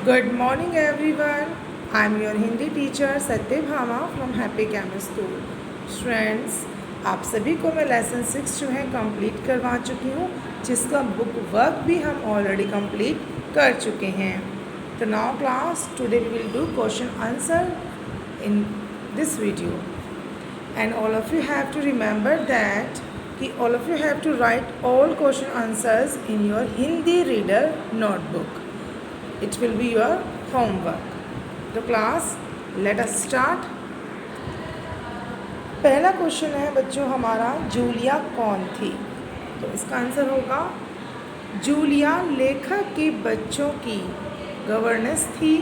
Good morning everyone. I am your Hindi teacher Satyabhama from happy camper school. Students, आप सभी को मैं लेसन 6 जो है कंप्लीट करवा चुकी हूँ, जिसका बुक वर्क भी हम ऑलरेडी कंप्लीट कर चुके हैं। तो now class, today we will do question answer in this video and all of you have to remember that कि all of you have to write all question answers in your Hindi reader notebook. It will be your homework. तो class let us start. पहला question है बच्चों हमारा, Julia कौन थी? तो इसका आंसर होगा जूलिया लेखक के बच्चों की गवर्नेंस थी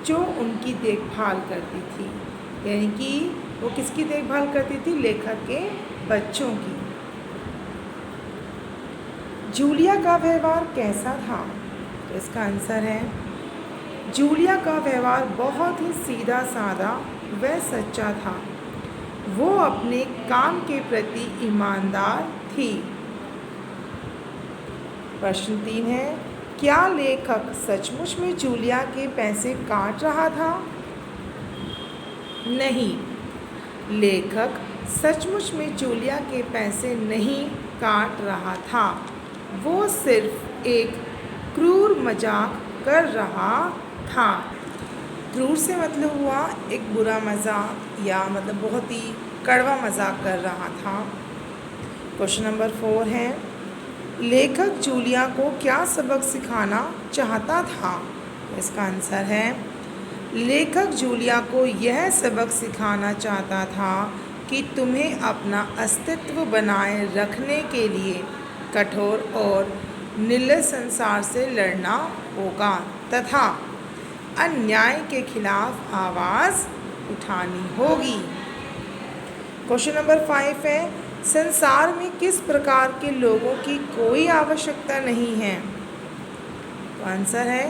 जो उनकी देखभाल करती थी। यानी कि वो किसकी देखभाल करती थी? लेखक के बच्चों की। जूलिया का व्यवहार कैसा था? तो इसका आंसर है जूलिया का व्यवहार बहुत ही सीधा साधा व सच्चा था। वो अपने काम के प्रति ईमानदार थी। प्रश्न 3 है, क्या लेखक सचमुच में जूलिया के पैसे काट रहा था? नहीं, लेखक सचमुच में जूलिया के पैसे नहीं काट रहा था। वो सिर्फ एक क्रूर मजाक कर रहा था। क्रूर से मतलब हुआ एक बुरा मजाक या मतलब बहुत ही कड़वा मजाक कर रहा था। क्वेश्चन नंबर 4 है, लेखक जूलिया को क्या सबक सिखाना चाहता था? इसका आंसर है लेखक जूलिया को यह सबक सिखाना चाहता था कि तुम्हें अपना अस्तित्व बनाए रखने के लिए कठोर और निर्लज संसार से लड़ना होगा तथा अन्याय के खिलाफ आवाज़ उठानी होगी। क्वेश्चन नंबर 5 है, संसार में किस प्रकार के लोगों की कोई आवश्यकता नहीं है? तो आंसर है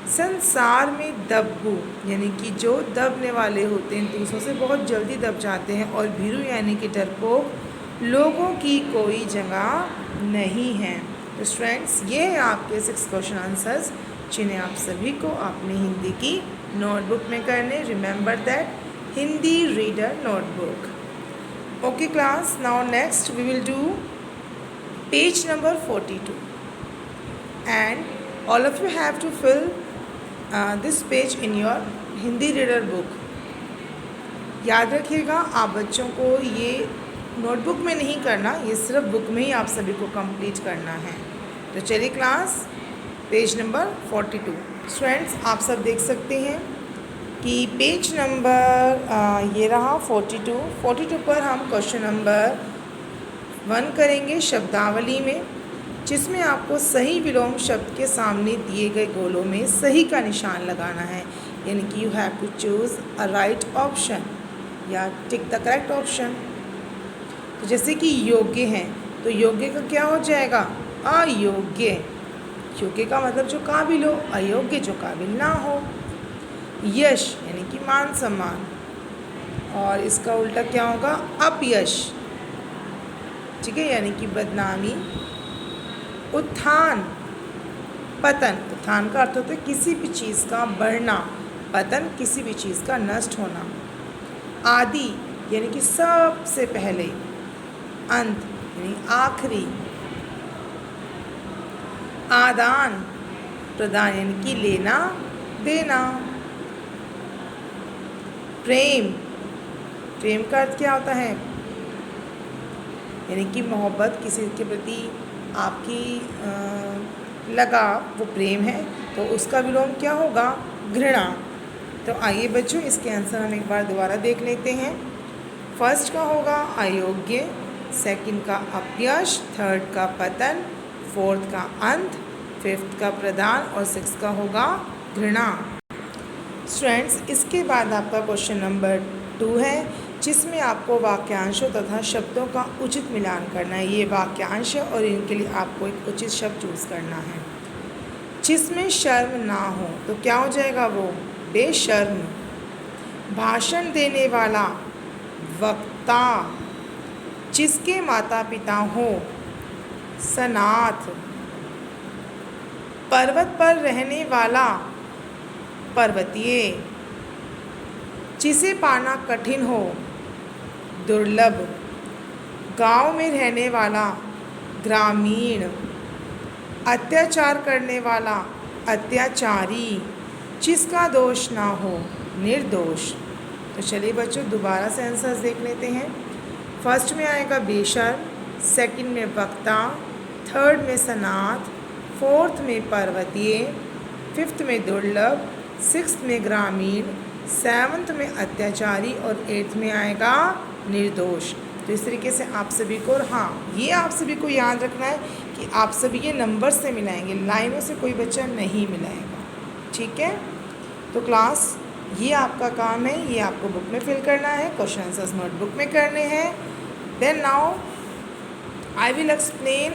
संसार में दब्बू, यानी कि जो दबने वाले होते हैं, दूसरों से बहुत जल्दी दब जाते हैं, और भीरू यानी कि डरपोक लोगों की कोई जगह नहीं है। तो स्टूडेंट्स, ये है आपके 6 क्वेश्चन आंसर्स जिन्हें आप सभी को अपनी हिंदी की नोटबुक में करने। Remember that Hindi reader notebook. Okay class, now next we will do page number 42 and all of you have to fill this page in your Hindi reader book. याद रखिएगा, आप बच्चों को ये नोटबुक में नहीं करना, ये सिर्फ बुक में ही आप सभी को कंप्लीट करना है। तो चलिए क्लास, पेज नंबर 42। स्टूडेंट्स, आप सब देख सकते हैं कि पेज नंबर ये रहा 42 पर हम क्वेश्चन नंबर 1 करेंगे शब्दावली में, जिसमें आपको सही विलोम शब्द के सामने दिए गए गोलों में सही का निशान लगाना है। यानी कि you have to choose a right option या टिक द करेक्ट ऑप्शन। तो जैसे कि योग्य हैं, तो योग्य का क्या हो जाएगा? अयोग्य। योग्य का मतलब जो काबिल हो, अयोग्य जो काबिल ना हो। यश यानी कि मान सम्मान, और इसका उल्टा क्या होगा? अपयश। ठीक है, यानी कि बदनामी। उत्थान, पतन। उत्थान का अर्थ होता है किसी भी चीज़ का बढ़ना, पतन किसी भी चीज़ का नष्ट होना। आदि यानी कि सबसे पहले। अंत यानी आखिरी। आदान प्रदान यानी कि लेना देना। प्रेम, प्रेम का अर्थ क्या होता है? यानी कि मोहब्बत, किसी के प्रति आपकी लगाव, वो प्रेम है। तो उसका विलोम क्या होगा? घृणा। तो आइए बच्चों, इसके आंसर हम एक बार दोबारा देख लेते हैं। फर्स्ट का होगा अयोग्य, सेकंड का अपयश, थर्ड का पतन, फोर्थ का अंत, फिफ्थ का प्रदान और सिक्स का होगा घृणा। स्टूडेंट्स, इसके बाद आपका क्वेश्चन नंबर 2 है, जिसमें आपको वाक्यांशों तथा शब्दों का उचित मिलान करना है। ये वाक्यांश है और इनके लिए आपको एक उचित शब्द चूज़ करना है। जिसमें शर्म ना हो, तो क्या हो जाएगा? वो बेशर्म। भाषण देने वाला, वक्ता। जिसके माता पिता हो, सनाथ। पर्वत पर रहने वाला, पर्वतीय, जिसे पाना कठिन हो, दुर्लभ, गांव में रहने वाला, ग्रामीण, अत्याचार करने वाला, अत्याचारी, जिसका दोष ना हो, निर्दोष। तो चलिए बच्चों दोबारा से आंसर्स देख लेते हैं। फर्स्ट में आएगा बेशर्म, सेकंड में वक्ता, थर्ड में सनाथ, फोर्थ में पर्वतीय, फिफ्थ में दुर्लभ, सिक्स्थ में ग्रामीण, सेवन्थ में अत्याचारी और एट्थ में आएगा निर्दोष। तो इस तरीके से आप सभी को, हाँ ये आप सभी को याद रखना है कि आप सभी ये नंबर से मिलाएंगे, लाइनों से कोई बच्चा नहीं मिलाएगा, ठीक है। तो क्लास ये आपका काम है, ये आपको बुक में फिल करना है, क्वेश्चन आंसर्स नोटबुक में करने हैं। Then now I will explain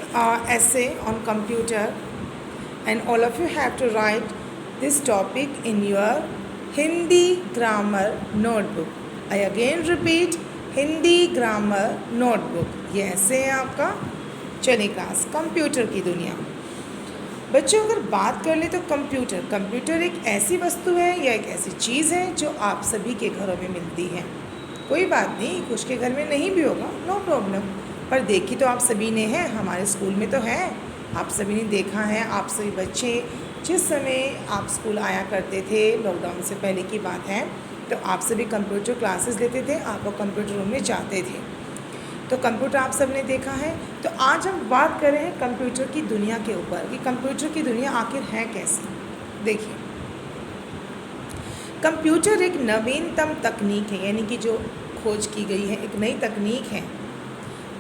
essay on computer and all of you have to write this topic in your Hindi grammar notebook. I again repeat, Hindi grammar notebook. ये essay है आपका। चलिए class, computer की दुनिया। बच्चों अगर बात कर ले तो कंप्यूटर एक ऐसी वस्तु है या एक ऐसी चीज़ है जो आप सभी के घरों में मिलती है। कोई बात नहीं, कुछ के घर में नहीं भी होगा, नो प्रॉब्लम, पर देखी तो आप सभी ने है, हमारे स्कूल में तो है, आप सभी ने देखा है। आप सभी बच्चे जिस समय आप स्कूल आया करते थे, लॉकडाउन से पहले की बात है, तो आप सभी कंप्यूटर क्लासेस लेते थे, आप लोग कंप्यूटर रूम में जाते थे, तो कंप्यूटर आप सब ने देखा है। तो आज हम बात कर रहे हैं कंप्यूटर की दुनिया के ऊपर कि कंप्यूटर की दुनिया आखिर है कैसी। देखिए, कंप्यूटर एक नवीनतम तकनीक है, यानी कि जो खोज की गई है, एक नई तकनीक है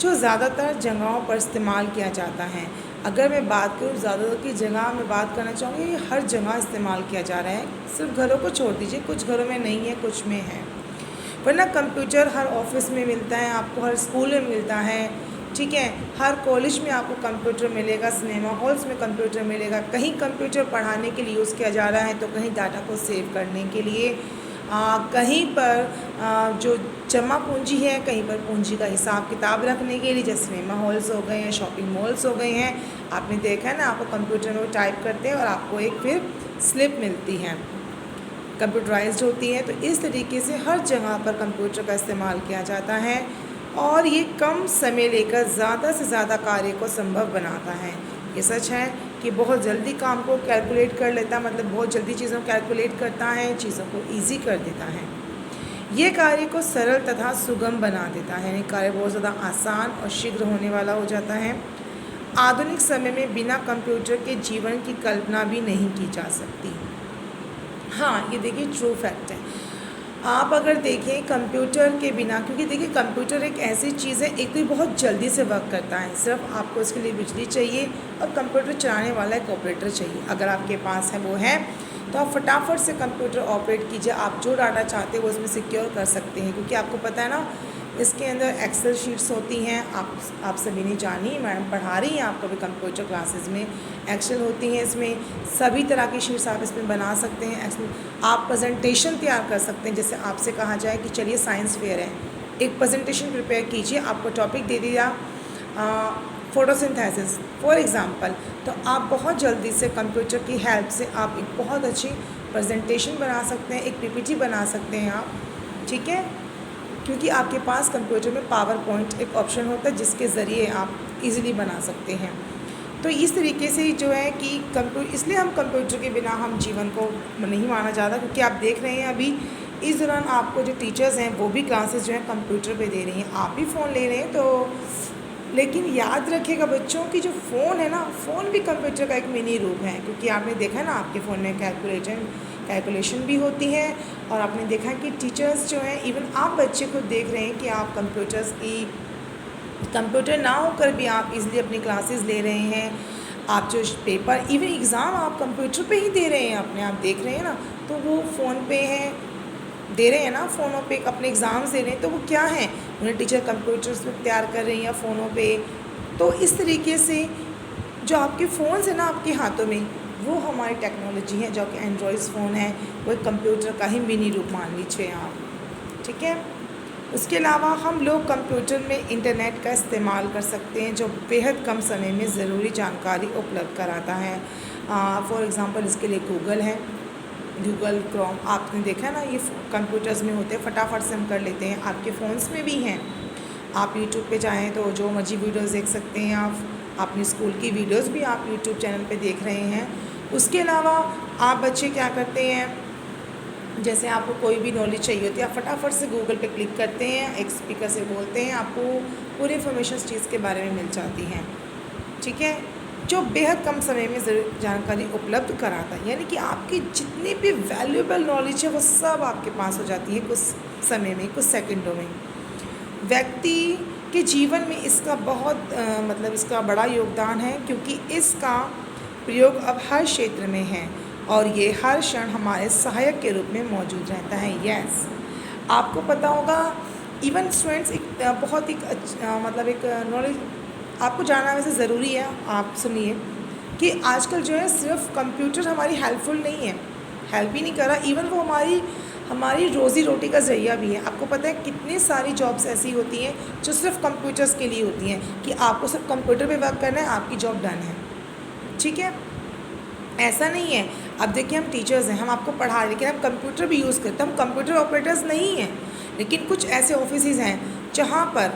जो ज़्यादातर जगहों पर इस्तेमाल किया जाता है। अगर मैं बात करूँ ज़्यादातर की जगह में बात करना चाहूँगी, ये हर जगह इस्तेमाल किया जा रहा है, सिर्फ घरों को छोड़ दीजिए, कुछ घरों में नहीं है, कुछ में है। वरना कंप्यूटर हर ऑफिस में मिलता है, आपको हर स्कूल में मिलता है, ठीक है, हर कॉलेज में आपको कंप्यूटर मिलेगा, सिनेमा हॉल्स में कंप्यूटर मिलेगा। कहीं कंप्यूटर पढ़ाने के लिए यूज़ किया जा रहा है, तो कहीं डाटा को सेव करने के लिए, कहीं पर जो जमा पूंजी है, कहीं पर पूंजी का हिसाब किताब रखने के लिए, जैसे सिनेमा हॉल्स हो गए हैं, शॉपिंग मॉल्स हो गए हैं। आपने देखा है ना, आपको कंप्यूटर में टाइप करते हैं और आपको एक फिर स्लिप मिलती है, कंप्यूटराइज्ड होती है। तो इस तरीके से हर जगह पर कंप्यूटर का इस्तेमाल किया जाता है और ये कम समय लेकर ज़्यादा से ज़्यादा कार्य को संभव बनाता है। ये सच है कि बहुत जल्दी काम को कैलकुलेट कर लेता है, मतलब बहुत जल्दी चीज़ों को कैलकुलेट करता है, चीज़ों को ईजी कर देता है। ये कार्य को सरल तथा सुगम बना देता है, यानी कार्य बहुत ज़्यादा आसान और शीघ्र होने वाला हो जाता है। आधुनिक समय में बिना कंप्यूटर के जीवन की कल्पना भी नहीं की जा सकती। हाँ, ये देखिए ट्रू फैक्ट है। आप अगर देखें कंप्यूटर के बिना, क्योंकि देखिए कंप्यूटर एक ऐसी चीज़ है, एक तो ये बहुत जल्दी से वर्क करता है, सिर्फ आपको इसके लिए बिजली चाहिए और कंप्यूटर चलाने वाला एक ऑपरेटर चाहिए। अगर आपके पास है, वो है, तो आप फटाफट से कंप्यूटर ऑपरेट कीजिए। आप जो डाटा चाहते हैं वो उसमें सिक्योर कर सकते हैं, क्योंकि आपको पता है ना, इसके अंदर एक्सेल शीट्स होती हैं। आप सभी ने जानी, मैडम पढ़ा रही हैं आपको भी कंप्यूटर क्लासेस में, एक्सेल होती हैं, इसमें सभी तरह की शीट्स आप इसमें बना सकते हैं। एक्सेल आप प्रेजेंटेशन तैयार कर सकते हैं। जैसे आपसे कहा जाए कि चलिए साइंस फेयर है, एक प्रेजेंटेशन प्रिपेयर कीजिए, आपको टॉपिक दे दिया फोटोसिंथेसिस फॉर एग्ज़ाम्पल, तो आप बहुत जल्दी से कंप्यूटर की हेल्प से आप एक बहुत अच्छी प्रेजेंटेशन बना सकते हैं, एक पीपीटी बना सकते हैं आप, ठीक है, क्योंकि आपके पास कंप्यूटर में पावर पॉइंट एक ऑप्शन होता है जिसके ज़रिए आप इजीली बना सकते हैं। तो इस तरीके से जो है कि इसलिए हम कंप्यूटर के बिना हम जीवन को नहीं माना जाता, क्योंकि आप देख रहे हैं अभी इस दौरान आपको जो टीचर्स हैं वो भी क्लासेस जो है कंप्यूटर पे दे रही हैं, आप भी फ़ोन ले रहे हैं। तो लेकिन याद रखिएगा बच्चों कि जो फ़ोन है ना, फ़ोन भी कंप्यूटर का एक मिनी रूप है, क्योंकि आपने देखा है ना आपके फ़ोन में कैलकुलेशन भी होती है। और आपने देखा कि टीचर्स जो हैं, इवन आप बच्चे खुद देख रहे हैं कि आप कंप्यूटर ना होकर भी आप इजीली अपनी क्लासेस ले रहे हैं। आप जो पेपर, इवन एग्ज़ाम आप कंप्यूटर पे ही दे रहे हैं अपने, आप देख रहे हैं ना, तो वो फ़ोन पे हैं, दे रहे हैं ना, फ़ोनों पे अपने एग्ज़ाम्स दे रहे हैं, तो वो क्या है, उन्हें टीचर कंप्यूटर्स पे तैयार कर रही हैं फ़ोनों पे। तो इस तरीके से जो आपके फ़ोन्स हैं ना आपके हाथों में, वो हमारी टेक्नोलॉजी है, जो कि एंड्रॉयड फ़ोन है, वो एक कंप्यूटर का ही मिनी रूप मान लीजिए आप, ठीक है। उसके अलावा हम लोग कंप्यूटर में इंटरनेट का इस्तेमाल कर सकते हैं, जो बेहद कम समय में ज़रूरी जानकारी उपलब्ध कराता है। फॉर एग्ज़ाम्पल इसके लिए गूगल है, गूगल क्रोम आपने देखा है ना, ये कंप्यूटर्स में होते हैं, फटाफट से हम कर लेते हैं। आपके फ़ोन्स में भी हैं। आप यूट्यूब पे चाहें तो जो मर्जी वीडियोस देख सकते हैं। आप अपनी स्कूल की वीडियोस भी आप यूट्यूब चैनल पे देख रहे हैं। उसके अलावा आप बच्चे क्या करते हैं, जैसे आपको कोई भी नॉलेज चाहिए होती है, आप फटाफट से गूगल पे क्लिक करते हैं, एक स्पीकर से बोलते हैं, आपको पूरी इन्फॉर्मेशन उस चीज़ के बारे में मिल जाती है। ठीक है, जो बेहद कम समय में जानकारी उपलब्ध कराता है, यानी कि आपकी जितनी भी वैल्यूएबल नॉलेज है वो सब आपके पास हो जाती है कुछ समय में, कुछ सेकंडों में। व्यक्ति के जीवन में इसका बहुत मतलब इसका बड़ा योगदान है, क्योंकि इसका प्रयोग अब हर क्षेत्र में है और ये हर क्षण हमारे सहायक के रूप में मौजूद रहता है। यस, आपको पता होगा, इवन स्टूडेंट्स एक बहुत एक मतलब एक नॉलेज आपको जानना वैसे ज़रूरी है। आप सुनिए कि आजकल जो है सिर्फ कंप्यूटर हमारी हेल्पफुल नहीं है, हेल्प ही नहीं कर रहा, इवन वो हमारी रोज़ी रोटी का ज़रिया भी है। आपको पता है कितनी सारी जॉब्स ऐसी होती हैं जो सिर्फ कंप्यूटर्स के लिए होती हैं, कि आपको सिर्फ कंप्यूटर पे वर्क करना है, आपकी जॉब डन है। ठीक है, ऐसा नहीं है। अब देखिए, हम टीचर्स हैं, हम आपको पढ़ा रहे हैं, लेकिन हम कंप्यूटर भी यूज़ करते हैं, हम कंप्यूटर ऑपरेटर्स नहीं हैं। लेकिन कुछ ऐसे ऑफिसेज हैं जहाँ पर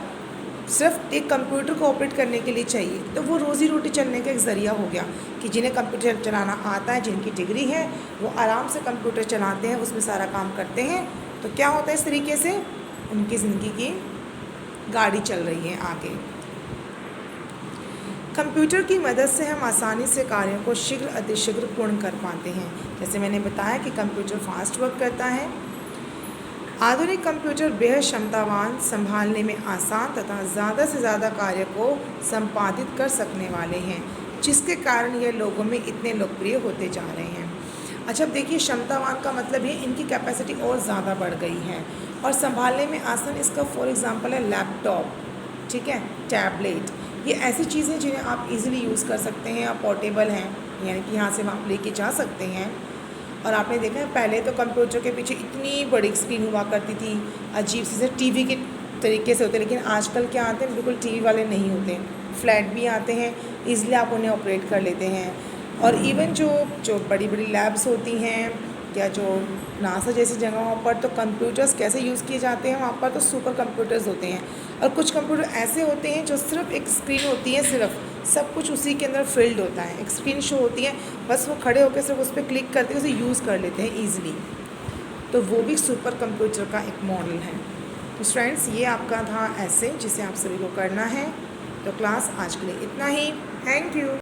सिर्फ एक कंप्यूटर को ऑपरेट करने के लिए चाहिए, तो वो रोज़ी रोटी चलने का एक ज़रिया हो गया कि जिन्हें कंप्यूटर चलाना आता है, जिनकी डिग्री है, वो आराम से कंप्यूटर चलाते हैं, उसमें सारा काम करते हैं। तो क्या होता है, इस तरीके से उनकी ज़िंदगी की गाड़ी चल रही है आगे। कंप्यूटर की मदद से हम आसानी से कार्यों को शीघ्र अतिशीघ्र पूर्ण कर पाते हैं। जैसे मैंने बताया कि कंप्यूटर फास्ट वर्क करता है। आधुनिक कंप्यूटर बेहद क्षमतावान, संभालने में आसान तथा ज़्यादा से ज़्यादा कार्य को संपादित कर सकने वाले हैं, जिसके कारण ये लोगों में इतने लोकप्रिय होते जा रहे हैं। अच्छा, अब देखिए, क्षमतावान का मतलब ये इनकी कैपेसिटी और ज़्यादा बढ़ गई है, और संभालने में आसान इसका फॉर एग्ज़ाम्पल है लैपटॉप, ठीक है, टैबलेट। ये ऐसी चीज़ें जिन्हें आप इजीली यूज़ कर सकते हैं, और पोर्टेबल हैं, यानी कि यहाँ से आप लेके जा सकते हैं। और आपने देखा है, पहले तो कंप्यूटर के पीछे इतनी बड़ी स्क्रीन हुआ करती थी, अजीब सी टीवी के तरीके से होते, लेकिन आजकल क्या आते हैं, बिल्कुल टीवी वाले नहीं होते, फ्लैट भी आते हैं, ईज़िली आप उन्हें ऑपरेट कर लेते हैं। और इवन जो बड़ी बड़ी लैब्स होती हैं, या जो नासा जैसी जगहों पर तो कंप्यूटर्स कैसे यूज़ किए जाते हैं, वहाँ पर तो सुपर कंप्यूटर्स होते हैं। और कुछ कंप्यूटर ऐसे होते हैं जो सिर्फ एक स्क्रीन होती है, सिर्फ सब कुछ उसी के अंदर फिल्ड होता है, एक स्क्रीन शो होती है, बस वो खड़े होकर सिर्फ उस पर क्लिक करते हैं, उसे यूज़ कर लेते हैं ईज़िली। तो वो भी सुपर कंप्यूटर का एक मॉडल है। तो स्टूडेंट्स, ये आपका था ऐसे जिसे आप सभी को करना है। तो क्लास आज के लिए इतना ही। Thank you.